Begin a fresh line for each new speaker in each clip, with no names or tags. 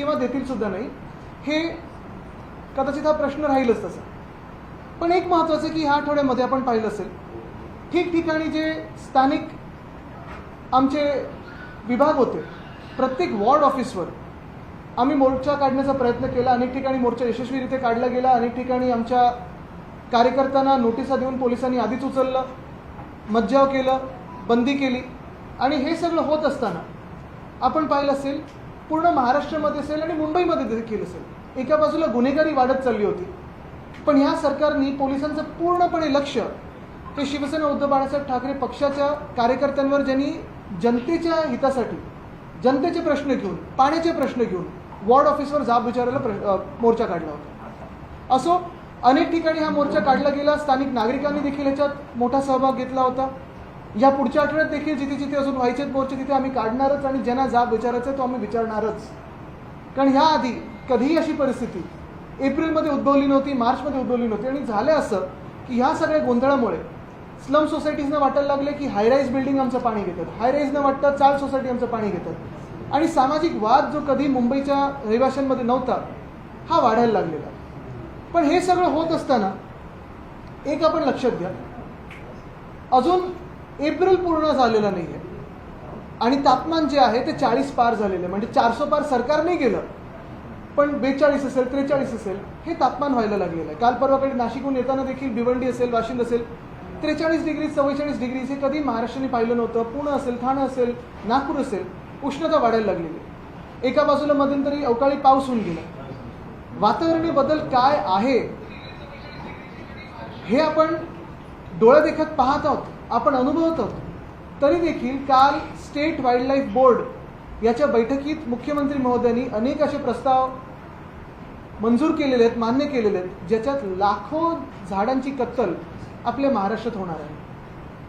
किंवा देतील सुद्धा नाही, हे कदाचित हा प्रश्न राहीलच तसा. पण एक महत्त्वाचं की ह्या आठवड्यामध्ये आपण पाहिलं असेल ठिकठिकाणी जे स्थानिक आमचे विभाग होते, प्रत्येक वॉर्ड ऑफिसवर आम्ही मोर्चा काढण्याचा प्रयत्न केला. अनेक ठिकाणी मोर्चा यशस्वीरित्या काढला गेला. अनेक ठिकाणी आमच्या कार्यकर्त्यांना नोटिसा देऊन पोलिसांनी आधीच उचललं, मज्जाव केलं, बंदी केली. आणि हे सगळं होत असताना आपण पाहिलं असेल पूर्ण महाराष्ट्रामध्ये असेल आणि मुंबईमध्ये देखील असेल, एका बाजूला गुन्हेगारी वाढत चालली होती. पण ह्या सरकारने पोलिसांचं पूर्णपणे लक्ष हे शिवसेना उद्धव बाळासाहेब ठाकरे पक्षाच्या कार्यकर्त्यांवर, ज्यांनी जनतेच्या हितासाठी जनतेचे प्रश्न घेऊन, पाण्याचे प्रश्न घेऊन वॉर्ड ऑफिसवर जाब विचारायला मोर्चा काढला होता. असो, अनेक ठिकाणी हा मोर्चा काढला गेला. स्थानिक नागरिकांनी देखील ह्याच्यात मोठा सहभाग घेतला होता. या पुढच्या आठवड्यात देखील जिथे जिथे अजून व्हायचे मोर्चे तिथे आम्ही काढणारच आणि ज्यांना जाब विचारायचा तो आम्ही विचारणारच. कारण ह्या आधी कधीही अशी परिस्थिती एप्रिलमध्ये उद्भवली नव्हती, मार्चमध्ये उद्भवली नव्हती. आणि झालं असं की ह्या सगळ्या गोंधळामुळे स्लम सोसायटीजना वाटायला लागले की हायराईज बिल्डिंग आमचं पाणी घेतात, हायराईजनं वाटतं चाळ सोसायटी आमचं पाणी घेतात. आणि सामाजिक वाद जो कधी मुंबईच्या रहिवाशांमध्ये नव्हता हा वाढायला लागलेला. पण हे सगळं होत असताना एक आपण लक्षात घ्या, अजून एप्रिल पूर्ण झालेला नाही आहे आणि तापमान जे आहे ते 40 पार झालेलं आहे. म्हणजे 400 पार सरकार नाही गेलं, पण 42 असेल, 43 असेल हे तापमान व्हायला लागलेलं आहे. काल परवाकडे नाशिकहून येताना देखील भिवंडी असेल, वाशिंद असेल, 43 डिग्री 44 डिग्री हे कधी महाराष्ट्राने पाहिलं नव्हतं. पुणे असेल, ठाणे असेल, नागपूर असेल, उष्णता वाढायला लागलेली. एका बाजूला मध्यंतरी अवकाळी पाऊस होऊन गेला. वातावरणीय बदल काय आहे हे आपण डोळ्या देखत पाहत आहोत, आपण अनुभवत आहोत. तरी देखील काल स्टेट वाईल्ड लाईफ बोर्ड याच्या बैठकीत मुख्यमंत्री महोदयांनी अनेक असे प्रस्ताव मंजूर केलेले आहेत, मान्य केलेले आहेत, ज्याच्यात लाखो झाडांची कत्तल आपल्या महाराष्ट्रात होणार आहे.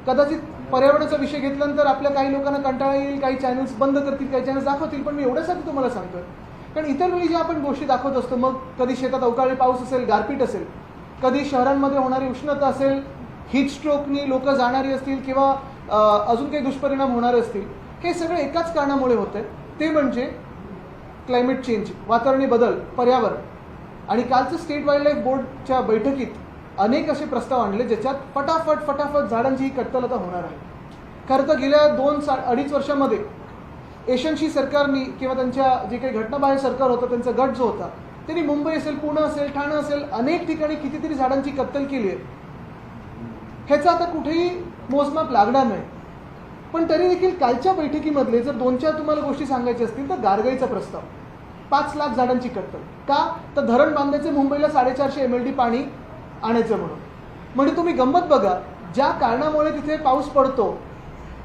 कदाचित पर्यावरणाचा विषय घेतल्यानंतर आपल्या काही लोकांना कंटाळा येईल, काही चॅनल्स बंद करतील, काही चॅनल्स दाखवतील. पण मी एवढ्यासाठी तुम्हाला सांगतोय कारण इतर वेळी ज्या आपण गोष्टी दाखवत असतो, मग कधी शेतात अवकाळी पाऊस असेल, गारपीट असेल, कधी शहरांमध्ये होणारी उष्णता असेल, हीट स्ट्रोकनी लोक जाणारी असतील किंवा अजून काही दुष्परिणाम होणारे असतील, हे सगळे एकाच कारणामुळे होत आहे, ते म्हणजे क्लायमेट चेंज, वातावरणीय बदल, पर्यावरण. आणि कालचं स्टेट वाईल्ड लाईफ बोर्डच्या बैठकीत अनेक असे प्रस्ताव आणले ज्याच्यात फटाफट झाडांची ही कत्तल आता होणार आहे. खरं तर गेल्या 2-2.5 वर्षामध्ये एशनशी सरकारनी किंवा त्यांच्या जे काही घटनाबाह्य सरकार होतं, त्यांचा गट जो होता, त्यांनी मुंबई असेल, पुणे असेल, ठाणे असेल, अनेक ठिकाणी कितीतरी झाडांची कत्तल केली आहे. ह्याचं आता कुठेही मोजमाप लागणार नाही. पण तरी देखील कालच्या बैठकीमधले जर 2-4 तुम्हाला गोष्टी सांगायच्या असतील तर गारगाईचा प्रस्ताव, 5 लाख झाडांची कत्तल. का तर धरण बांधायचं मुंबईला 450 MLD पाणी आणायचं म्हणून. म्हणजे तुम्ही गंमत बघा, ज्या कारणामुळे तिथे पाऊस पडतो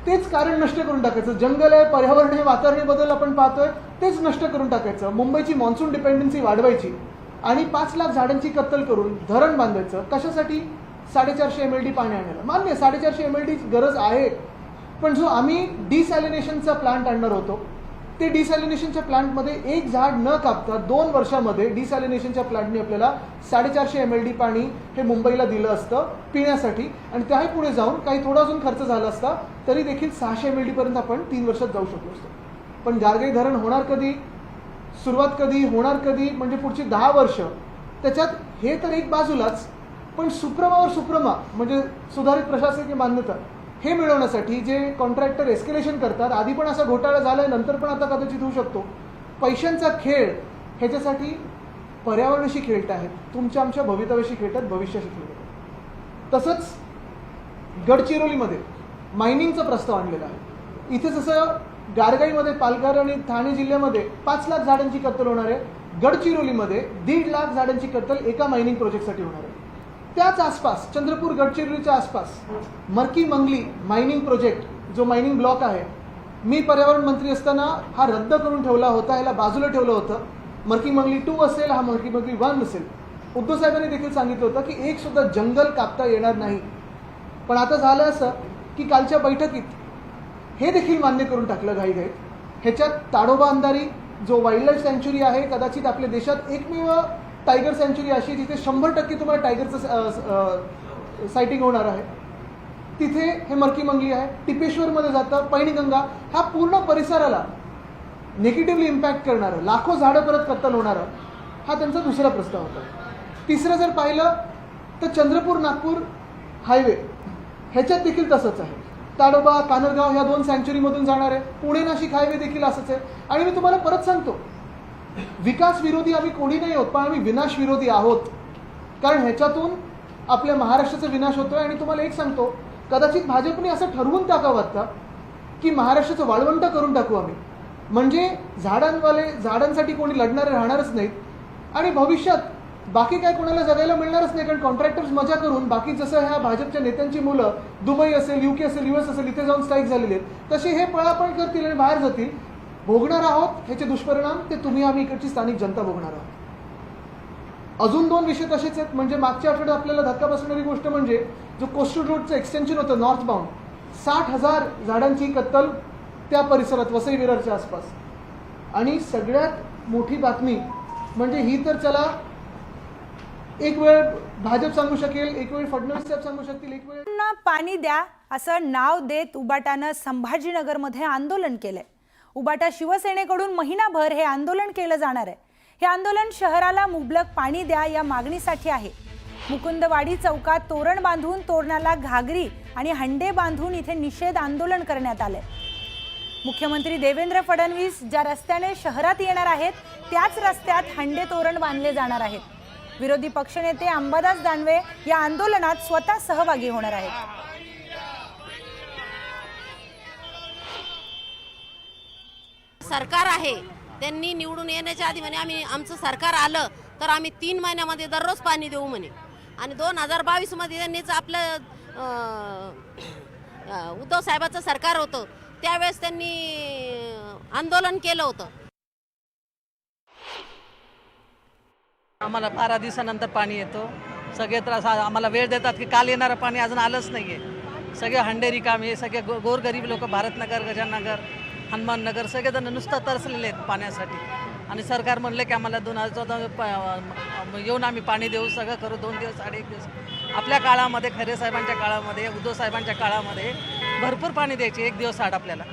तेच कारण नष्ट करून टाकायचं. जंगल आहे, पर्यावरण आहे, वातावरणीय बदल आपण पाहतोय, तेच नष्ट करून टाकायचं. मुंबईची मॉन्सून डिपेंडन्सी वाढवायची आणि 5 लाख झाडांची कत्तल करून धरण बांधायचं. कशासाठी? 450 MLD पाणी आणायला. मान्य 450 MLD गरज आहे, पण जो आम्ही डिसॅलिनेशनचा प्लांट आणणार होतो, ते डिसॅलिनेशनच्या प्लांटमध्ये एक झाड न कापता 2 वर्षामध्ये डिसॅलिनेशनच्या प्लांटने आपल्याला 450 MLD पाणी हे मुंबईला दिलं असतं पिण्यासाठी. आणि त्याही पुढे जाऊन काही थोडा अजून खर्च झाला असता तरी देखील 600 MLD पर्यंत आपण 3 वर्षात जाऊ शकलो असतो. पण गारगाई धरण होणार कधी, सुरुवात कधी होणार कधी, म्हणजे पुढची 10 वर्ष. त्याच्यात हे तर एक बाजूलाच, पण सुप्रमा म्हणजे सुधारित प्रशासकीय मान्यता हे मिळवण्यासाठी जे कॉन्ट्रॅक्टर एस्केलेशन करतात, आधी पण असा घोटाळा झालाय, नंतर पण आता कदाचित होऊ शकतो, पैशांचा खेळ, ह्याच्यासाठी पर्यावरणाशी खेळत आहेत, तुमच्या आमच्या भवितव्याशी खेळतात, भविष्याशी खेळतात. तसंच गडचिरोलीमध्ये मायनिंगचा प्रस्ताव आणलेला आहे. इथे जसं गारगाईमध्ये, पालघर आणि ठाणे जिल्ह्यामध्ये 5 लाख झाडांची कत्तल होणार आहे, गडचिरोलीमध्ये 1.5 लाख झाडांची कत्तल एका मायनिंग प्रोजेक्टसाठी होणार आहे. त्याच आसपास, चंद्रपूर गडचिरोलीच्या आसपास मर्की मंगली मायनिंग प्रोजेक्ट, जो मायनिंग ब्लॉक आहे, मी पर्यावरण मंत्री असताना हा रद्द करून ठेवला होता, ह्याला बाजूला ठेवलं होतं. मर्की मंगली 2 असेल, हा मर्की मंगली 1 असेल. उद्धव साहेबांनी देखील सांगितलं होतं की एक सुद्धा जंगल कापता येणार नाही. पण आता झालं असं की कालच्या बैठकीत हे देखील मान्य करून टाकलं घाईघाईत. ह्याच्यात ताडोबा अंधारी जो वाईल्ड लाईफ सँच्युरी आहे, कदाचित आपल्या देशात एकमेव टायगर सँच्युरी अशी जिथे 100% तुम्हाला टायगरचं सायटिंग होणार आहे, तिथे हे मर्की मंगली आहे. टिपेश्वरमध्ये जातं, पैणगंगा, ह्या पूर्ण परिसराला निगेटिव्हली इम्पॅक्ट करणारं, लाखो झाडं परत कत्तल होणारं, हा त्यांचा दुसरा प्रस्ताव होता. तिसरं जर पाहिलं तर चंद्रपूर नागपूर हायवे ह्याच्यात देखील तसंच आहे. ताडोबा कानरगाव ह्या 2 सँच्युरीमधून जाणार आहे. पुणे नाशिक हायवे देखील असंच आहे. आणि मी तुम्हाला परत सांगतो, विकास विरोधी आम्ही कोणी नाही आहोत, पण आम्ही विनाश विरोधी आहोत. कारण ह्याच्यातून आपल्या महाराष्ट्राचा विनाश होतोय. आणि तुम्हाला एक सांगतो, कदाचित भाजपने असं ठरवून टाकावं का की महाराष्ट्राचं वाळवंट करून टाकू आम्ही, म्हणजे झाडांसाठी कोणी लढणारे राहणारच नाहीत आणि भविष्यात बाकी काय कोणाला जगायला मिळणारच नाही. कारण कॉन्ट्रॅक्टर्स मजा करून बाकी जसं ह्या भाजपच्या नेत्यांची मुलं दुबई असेल, UK असेल, US असेल इथे जाऊन स्ट्राईक झालेले आहेत, तसे हे पळापळ करतील आणि बाहेर जातील. भोगणार आहोत ह्याचे दुष्परिणाम, ते तुम्ही आम्ही इकडची स्थानिक जनता भोगणार आहोत. अजून 2 विषय तसेच आहेत. म्हणजे मागच्या आठवड्यात आपल्याला धक्का बसणारी गोष्ट म्हणजे जो कोस्टल रोडचं एक्सटेन्शन होतं नॉर्थ बाउंड, 60,000 झाडांची कत्तल त्या परिसरात वसई विरारच्या आसपास. आणि सगळ्यात मोठी बातमी म्हणजे ही, तर चला एक वेळ भाजप सांगू शकेल, एक वेळ फडणवीस साहेब सांगू शकतील, एक वेळ
पाणी द्या असं नाव देत उबाटानं संभाजीनगरमध्ये आंदोलन केलंय. उबाटा शिवसेनेकडून महिनाभर हे आंदोलन केलं जाणार आहे. हे आंदोलन शहराला मुबलक पाणी द्या या मागणीसाठी आहे. मुकुंदवाडी चौकात तोरण बांधून, तोरणाला घागरी आणि हंडे बांधून इथे निषेध आंदोलन करण्यात आले. मुख्यमंत्री देवेंद्र फडणवीस ज्या रस्त्याने शहरात येणार आहेत त्याच रस्त्यात हंडे तोरण बांधले जाणार आहेत. विरोधी पक्षनेते अंबादास दानवे या आंदोलनात स्वतः सहभागी होणार आहेत.
सरकार आहे, त्यांनी निवडून येण्याच्या आधी म्हणे आम्ही आमचं सरकार आलं तर आम्ही 3 महिन्यामध्ये दररोज पाणी देऊ म्हणे. आणि 2022 मध्ये त्यांनीच आपलं उद्धव साहेबांचं सरकार होतं त्यावेळेस त्यांनी आंदोलन केलं होतं.
आम्हाला 12 दिवसानंतर पाणी येतो. सगळे त्रास आम्हाला वेळ देतात की काल येणारं पाणी अजून आलंच नाही आहे. सगळे हंडेरी कामे, सगळे गोरगरीब लोक, भारतनगर, गजाननगर, हनुमाननगर सगळेजण नुसतं तरसलेले आहेत पाण्यासाठी. आणि सरकार म्हणले की आम्हाला 2014 येऊन आम्ही पाणी देऊ, सगळं करू. 2 दिवस 1.5 दिवस. आपल्या काळामध्ये, खैरे साहेबांच्या काळामध्ये, उद्धव साहेबांच्या काळामध्ये भरपूर पाणी द्यायचे, 1 दिवस आड आपल्याला.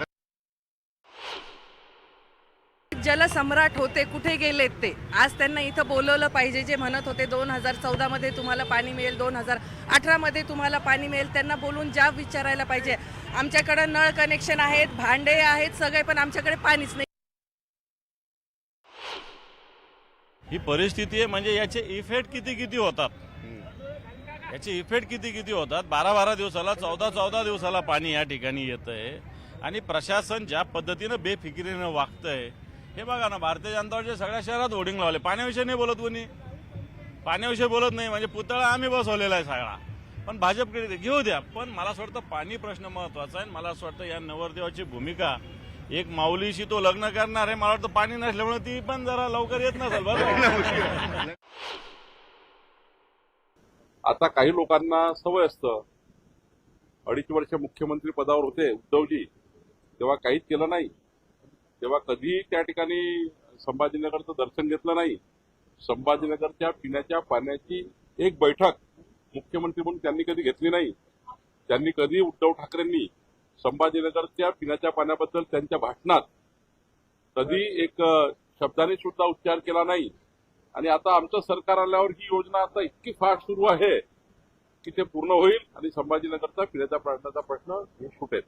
जलसम्राट होते, कुठे गेलेत ते? आज त्यांना इथं बोलवलं पाहिजे. जे म्हणत होते 2014 मध्ये तुम्हाला पाणी मिळेल, 2018 मध्ये तुम्हाला पाणी मिळेल, त्यांना बोलून जाब विचारायला पाहिजे. आमच्याकडे नळ कनेक्शन आहेत, भांडे आहेत, सगळे, पण आमच्याकडे पाणीच नाही.
ही परिस्थिती आहे. म्हणजे याचे इफेक्ट किती होतात, याचे इफेक्ट किती होतात. 12 दिवसाला, 14 दिवसाला पाणी या ठिकाणी येतंय. आणि प्रशासन ज्या पद्धतीनं बेफिकिरीनं वागतंय हे बघा ना. भारतीय जनता पार्टीच्या सगळ्या शहरात होर्डिंग लावले. पाण्याविषयी नाही बोलत कोणी, पाण्याविषयी बोलत नाही. म्हणजे पुतळा आम्ही बसवलेला आहे सगळा. पण भाजपकडे घेऊ द्या. पण मला असं वाटतं पाणी प्रश्न महत्वाचा आहे. मला असं वाटतं या नवरदेवाची भूमिका, एक माऊलीशी तो लग्न करणार आहे, मला वाटतं पाणी नसल्यामुळे ती पण जरा लवकर येत नसेल बरं.
आता काही लोकांना सवय असतं. 2.5 वर्ष मुख्यमंत्री पदावर होते उद्धवजी, तेव्हा काहीच केलं नाही. तेव्हा कधी त्या ठिकाणी संभाजीनगरचं दर्शन घेतलं नाही. संभाजीनगरच्या पिण्याच्या पाण्याची एक बैठक मुख्यमंत्री म्हणून त्यांनी कधी घेतली नाही. त्यांनी कधी उद्धव ठाकरेंनी संभाजीनगरच्या पिण्याच्या पाण्याबद्दल त्यांच्या भाषणात कधी एक शब्दाने सुद्धा उच्चार केला नाही. आणि आता आमचं सरकार आल्यावर ही योजना आता इतकी फास्ट सुरू आहे की ते पूर्ण होईल आणि संभाजीनगरचा पिण्याच्या पाण्याचा प्रश्न हे सुटेल.